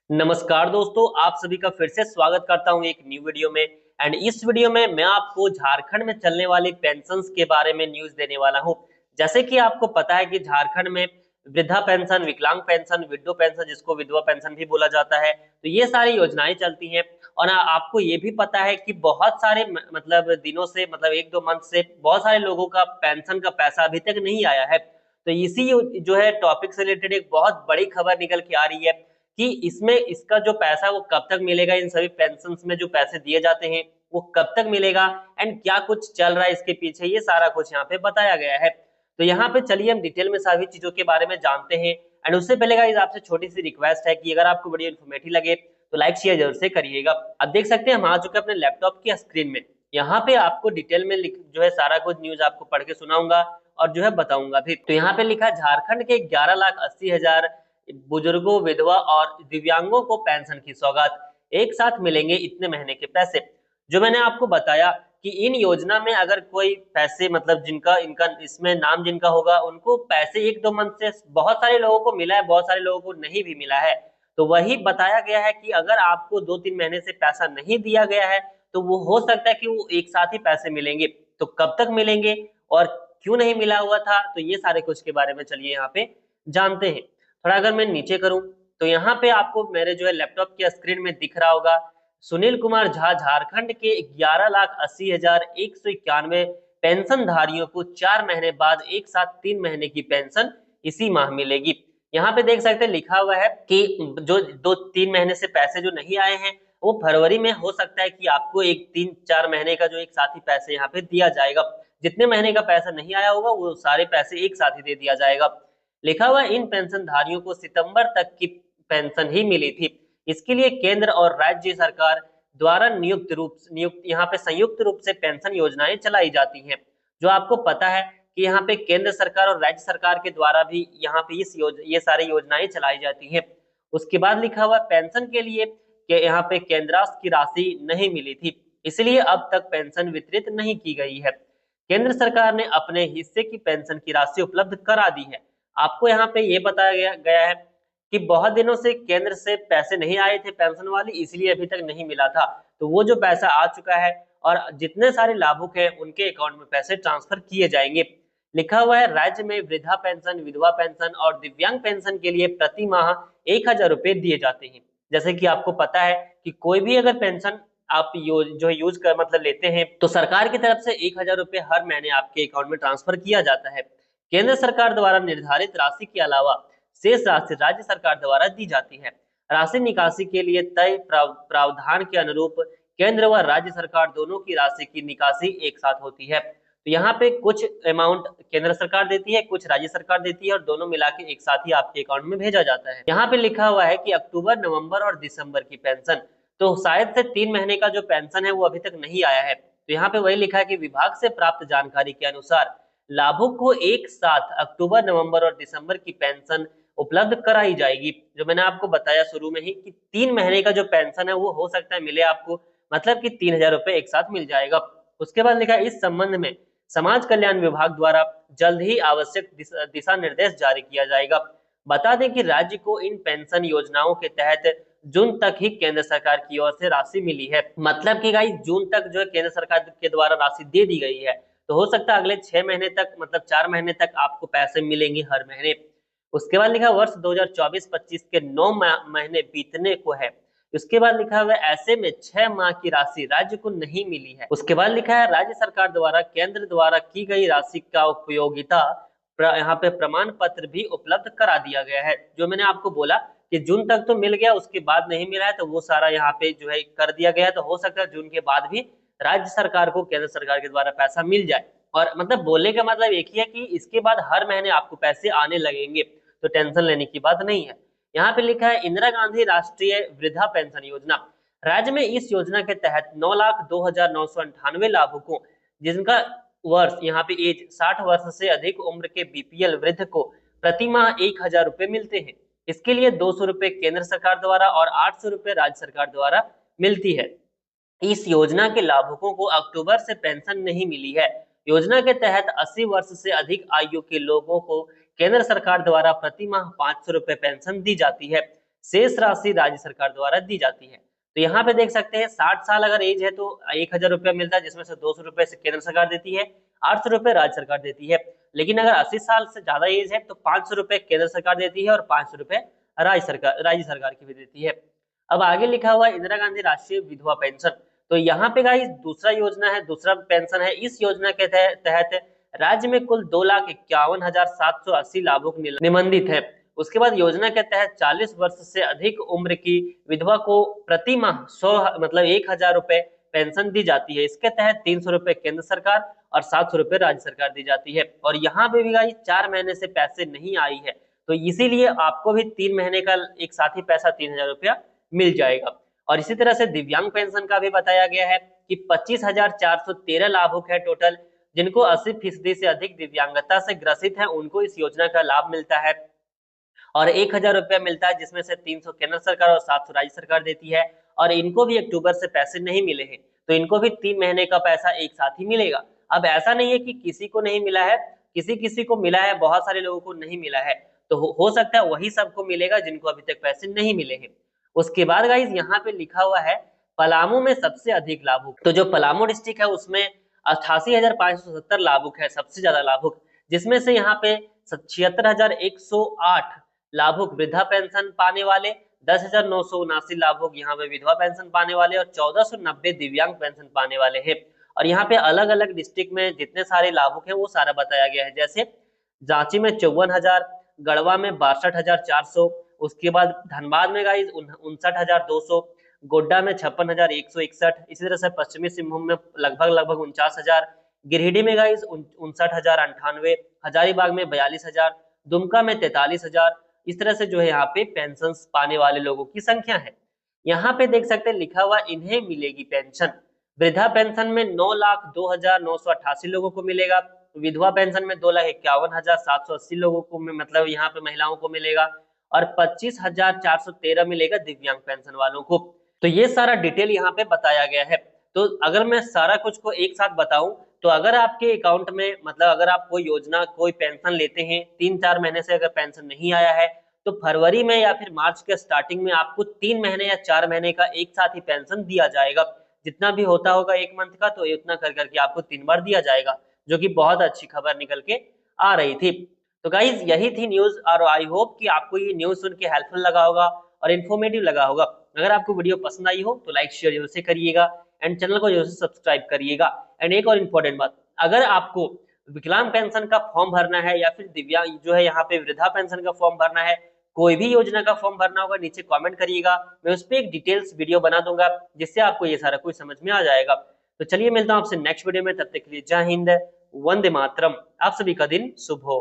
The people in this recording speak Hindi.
नमस्कार दोस्तों, आप सभी का फिर से स्वागत करता हूं एक न्यू वीडियो में। एंड इस वीडियो में मैं आपको झारखंड में चलने वाली पेंशन्स के बारे में न्यूज देने वाला हूं। जैसे कि आपको पता है कि झारखंड में वृद्धा पेंशन, विकलांग पेंशन, विडो पेंशन, जिसको विधवा पेंशन भी बोला जाता है, तो ये सारी योजनाएं चलती हैं। और आपको ये भी पता है कि बहुत सारे मतलब दिनों से, मतलब एक दो मंथ से बहुत सारे लोगों का पेंशन का पैसा अभी तक नहीं आया है। तो इसी जो है टॉपिक से रिलेटेड एक बहुत बड़ी खबर निकल के आ रही है कि इसमें इसका जो पैसा है वो कब तक मिलेगा, इन सभी पेंशन में जो पैसे दिए जाते हैं वो कब तक मिलेगा, एंड क्या कुछ चल रहा है इसके पीछे, ये सारा कुछ यहाँ पे बताया गया है। तो यहाँ पे चलिए हम डिटेल में सभी चीजों के बारे में जानते हैं। एंड उससे पहले गाइस आपसे छोटी सी रिक्वेस्ट है कि अगर आपको वीडियो इन्फॉर्मेटिव लगे तो लाइक शेयर जरूर से करिएगा। अब देख सकते हैं हम आ चुके हैं अपने लैपटॉप की स्क्रीन में। यहाँ पे आपको डिटेल में जो है सारा कुछ न्यूज आपको पढ़ के सुनाऊंगा और जो है बताऊंगा भी। तो यहाँ पे लिखा झारखंड के 11,80,000 बुजुर्गों, विधवा और दिव्यांगों को पेंशन की सौगात, एक साथ मिलेंगे इतने महीने के पैसे। जो मैंने आपको बताया कि इन योजना में अगर कोई पैसे, मतलब जिनका इनका इसमें नाम जिनका होगा उनको पैसे एक दो मंथ से बहुत सारे लोगों को मिला है, बहुत सारे लोगों को नहीं भी मिला है। तो वही बताया गया है कि अगर आपको 2-3 महीने से पैसा नहीं दिया गया है तो वो हो सकता है कि वो एक साथ ही पैसे मिलेंगे। तो कब तक मिलेंगे और क्यों नहीं मिला हुआ था, तो ये सारे कुछ के बारे में चलिए यहाँ पे जानते हैं। थोड़ा अगर मैं नीचे करूं तो यहाँ पे आपको मेरे जो है लैपटॉप की स्क्रीन में दिख रहा होगा, सुनील कुमार झा झारखंड के 11,80,191 पेंशन धारियों को 4 महीने बाद एक साथ 3 महीने की पेंशन इसी माह मिलेगी। यहाँ पे देख सकते हैं लिखा हुआ है कि जो 2-3 महीने से पैसे जो नहीं आए हैं वो फरवरी में हो सकता है कि आपको एक 3-4 महीने का जो एक साथ ही पैसे यहाँ पे दिया जाएगा। जितने महीने का पैसा नहीं आया होगा वो सारे पैसे एक साथ ही दे दिया जाएगा। लिखा हुआ इन पेंशनधारियों को सितंबर तक की पेंशन ही मिली थी। इसके लिए केंद्र और राज्य सरकार द्वारा नियुक्त यहाँ पे संयुक्त रूप से पेंशन योजनाएं चलाई जाती हैं। जो आपको पता है कि यहाँ पे केंद्र सरकार और राज्य सरकार के द्वारा भी यहाँ पे ये सारी योजनाएं चलाई जाती हैं। उसके बाद लिखा हुआ पेंशन के लिए कि यहाँ पे केंद्रांश की राशि नहीं मिली थी, इसलिए अब तक पेंशन वितरित नहीं की गई है। केंद्र सरकार ने अपने हिस्से की पेंशन की राशि उपलब्ध करा दी है। आपको यहाँ पे ये बताया गया है कि बहुत दिनों से केंद्र से पैसे नहीं आए थे पेंशन वाली, इसलिए अभी तक नहीं मिला था। तो वो जो पैसा आ चुका है और जितने सारे लाभुक हैं उनके अकाउंट में पैसे ट्रांसफर किए जाएंगे। लिखा हुआ है राज्य में वृद्धा पेंशन, विधवा पेंशन और दिव्यांग पेंशन के लिए प्रति माह 1,000 रुपए दिए जाते हैं। जैसे कि आपको पता है कि कोई भी अगर पेंशन आप जो यूज कर मतलब लेते हैं तो सरकार की तरफ से 1,000 रुपए हर महीने आपके अकाउंट में ट्रांसफर किया जाता है। केंद्र सरकार द्वारा निर्धारित राशि के अलावा शेष राशि राज्य सरकार द्वारा दी जाती है। राशि निकासी के लिए तय प्रावधान के अनुरूप केंद्र व राज्य सरकार दोनों की राशि की निकासी एक साथ होती है। तो यहाँ पे कुछ अमाउंट केंद्र सरकार देती है, कुछ राज्य सरकार देती है और दोनों मिला के एक साथ ही आपके अकाउंट में भेजा जाता है। यहाँ पे लिखा हुआ है कि अक्टूबर, नवंबर और दिसंबर की पेंशन, तो शायद से 3 महीने का जो पेंशन है वो अभी तक नहीं आया है। तो यहाँ पे वही लिखा है कि विभाग से प्राप्त जानकारी के अनुसार लाभुक को एक साथ अक्टूबर, नवंबर और दिसंबर की पेंशन उपलब्ध कराई जाएगी। जो मैंने आपको बताया शुरू में ही कि 3 महीने का जो पेंशन है वो हो सकता है मिले आपको, मतलब कि 3,000 रुपए एक साथ मिल जाएगा। उसके बाद लिखा है इस संबंध में समाज कल्याण विभाग द्वारा जल्द ही आवश्यक दिशा निर्देश जारी किया जाएगा। बता दें कि राज्य को इन पेंशन योजनाओं के तहत जून तक ही केंद्र सरकार की ओर से राशि मिली है। मतलब कि गाइस जून तक जो है केंद्र सरकार के द्वारा राशि दे दी गई है। तो हो सकता है अगले 6 महीने तक, मतलब 4 महीने तक आपको पैसे मिलेंगे हर महीने। उसके बाद लिखा वर्ष 2024-25 के 9 महीने बीतने को है। उसके बाद लिखा हुआ है ऐसे में 6 माह की राशि राज्य को नहीं मिली है। उसके बाद लिखा है राज्य सरकार द्वारा केंद्र द्वारा की गई राशि का उपयोगिता यहाँ पे प्रमाण पत्र भी उपलब्ध करा दिया गया है। जो मैंने आपको बोला कि जून तक तो मिल गया, उसके बाद नहीं मिला है, तो वो सारा यहाँ पे जो है कर दिया गया है। तो हो सकता है जून के बाद भी राज्य सरकार को केंद्र सरकार के द्वारा पैसा मिल जाए। और मतलब बोलने का मतलब एक ही है कि इसके बाद हर महीने आपको पैसे आने लगेंगे, तो टेंशन लेने की बात नहीं है। यहाँ पे लिखा है इंदिरा गांधी राष्ट्रीय वृद्धा पेंशन योजना। राज्य में इस योजना के तहत 9,02,998 लाभुकों जिनका वर्ष यहाँ पे एज 60 वर्ष से अधिक उम्र के बीपीएल वृद्ध को प्रति माह 1,000 रुपए मिलते हैं। इसके लिए 200 रुपए केंद्र सरकार द्वारा और 800 रुपए राज्य सरकार द्वारा मिलती है। इस योजना के लाभुकों को अक्टूबर से पेंशन नहीं मिली है। योजना के तहत 80 वर्ष से अधिक आयु के लोगों को केंद्र सरकार द्वारा प्रति माह 500 रुपए पेंशन दी जाती है। शेष राशि राज्य सरकार द्वारा दी जाती है। तो यहाँ पे देख सकते हैं 60 साल अगर एज है तो 1000 रुपया मिलता है, जिसमें से 200 रुपए से केंद्र सरकार देती है, 800 रुपए राज्य सरकार देती है। लेकिन अगर 80 साल से ज्यादा एज है तो 500 रुपए केंद्र सरकार देती है और 500 रुपए राज्य सरकार की भी देती है। अब आगे लिखा हुआ है इंदिरा गांधी राष्ट्रीय विधवा पेंशन। तो यहाँ पे गाइस दूसरा योजना है, दूसरा पेंशन है। इस योजना के तहत राज्य में कुल 2,51,780 लाभुक निबंधित है। उसके बाद योजना के तहत 40 वर्ष से अधिक उम्र की विधवा को प्रति माह 1,000 रुपए पेंशन दी जाती है। इसके तहत 300 रुपए केंद्र सरकार और 700 रुपए राज्य सरकार दी जाती है। और यहाँ पे भी गाइस 4 महीने से पैसे नहीं आई है, तो इसीलिए आपको भी 3 महीने का एक साथ ही पैसा 3,000 रुपया मिल जाएगा। और इसी तरह से दिव्यांग पेंशन का भी बताया गया है कि 25,413 लाभुक है टोटल, जिनको 80% से अधिक दिव्यांगता से ग्रसित है, उनको इस योजना का लाभ मिलता है और 1,000 रुपया मिलता है, जिसमें से 300 केंद्र सरकार और 700 राज्य सरकार देती है। और इनको भी अक्टूबर से पैसे नहीं मिले हैं, तो इनको भी 3 महीने का पैसा एक साथ ही मिलेगा। अब ऐसा नहीं है कि किसी को नहीं मिला है, किसी किसी को मिला है, बहुत सारे लोगों को नहीं मिला है, तो हो सकता है वही सबको मिलेगा जिनको अभी तक पैसे नहीं मिले हैं। उसके बाद गाइज यहाँ पे लिखा हुआ है पलामू में सबसे अधिक लाभुक। तो जो पलामू डिस्ट्रिक्ट है उसमें 88,570 लाभुक है, सबसे ज्यादा लाभुक, जिसमें से यहाँ पे 76,108 लाभुक वृद्धा पेंशन पाने वाले, 10,979 लाभुक यहाँ पे विधवा पेंशन पाने वाले और 1,490 दिव्यांग पेंशन पाने वाले हैं। और यहाँ पे अलग अलग डिस्ट्रिक्ट में जितने सारे लाभुक है वो सारा बताया गया है। जैसे रांची में 54,000, गढ़वा में 62,400, उसके बाद धनबाद में गाइज 59,200, गोड्डा में 56,161, इसी तरह से पश्चिमी सिंहभूम में लगभग 49,000, गिरिडीह में गाइज 59,098, हजारीबाग में 42,000, दुमका में 43,000। इस तरह से जो है यहाँ पे पेंशन पाने वाले लोगों की संख्या है। यहाँ पे देख सकते हैं लिखा हुआ इन्हें मिलेगी पेंशन। वृद्धा पेंशन में 9,02,988 लोगों को मिलेगा, विधवा पेंशन में 2,51,780 लोगों को मतलब यहाँ पे महिलाओं को मिलेगा और 25,413 मिलेगा दिव्यांग पेंशन वालों को। तो ये सारा डिटेल यहाँ पे बताया गया है। तो अगर मैं सारा कुछ को एक साथ बताऊं तो अगर आपके अकाउंट में मतलब अगर आप कोई योजना कोई पेंशन लेते हैं 3-4 महीने से अगर पेंशन नहीं आया है तो फरवरी में या फिर मार्च के स्टार्टिंग में आपको 3 महीने या 4 महीने का एक साथ ही पेंशन दिया जाएगा। जितना भी होता होगा एक मंथ का, तो इतना कर करके आपको 3 बार दिया जाएगा, जो कि बहुत अच्छी खबर निकल के आ रही थी। तो गाइज यही थी न्यूज और आई होप कि आपको ये न्यूज सुन के हेल्पफुल लगा होगा और इन्फॉर्मेटिव लगा होगा। अगर आपको वीडियो पसंद आई हो तो लाइक शेयर जरूर से करिएगा एंड चैनल को जरूर से सब्सक्राइब करिएगा। एंड एक और इम्पोर्टेंट बात, अगर आपको विकलांग पेंशन का फॉर्म भरना है या फिर दिव्यांग जो है यहाँ पे वृद्धा पेंशन का फॉर्म भरना है, कोई भी योजना का फॉर्म भरना होगा, नीचे कमेंट करिएगा, मैं उस पर एक डिटेल्स वीडियो बना दूंगा जिससे आपको ये सारा कुछ समझ में आ जाएगा। तो चलिए मिलता हूँ आपसे नेक्स्ट वीडियो में, तब तक के लिए जय हिंद, वंदे मातरम। आप सभी का दिन शुभ हो।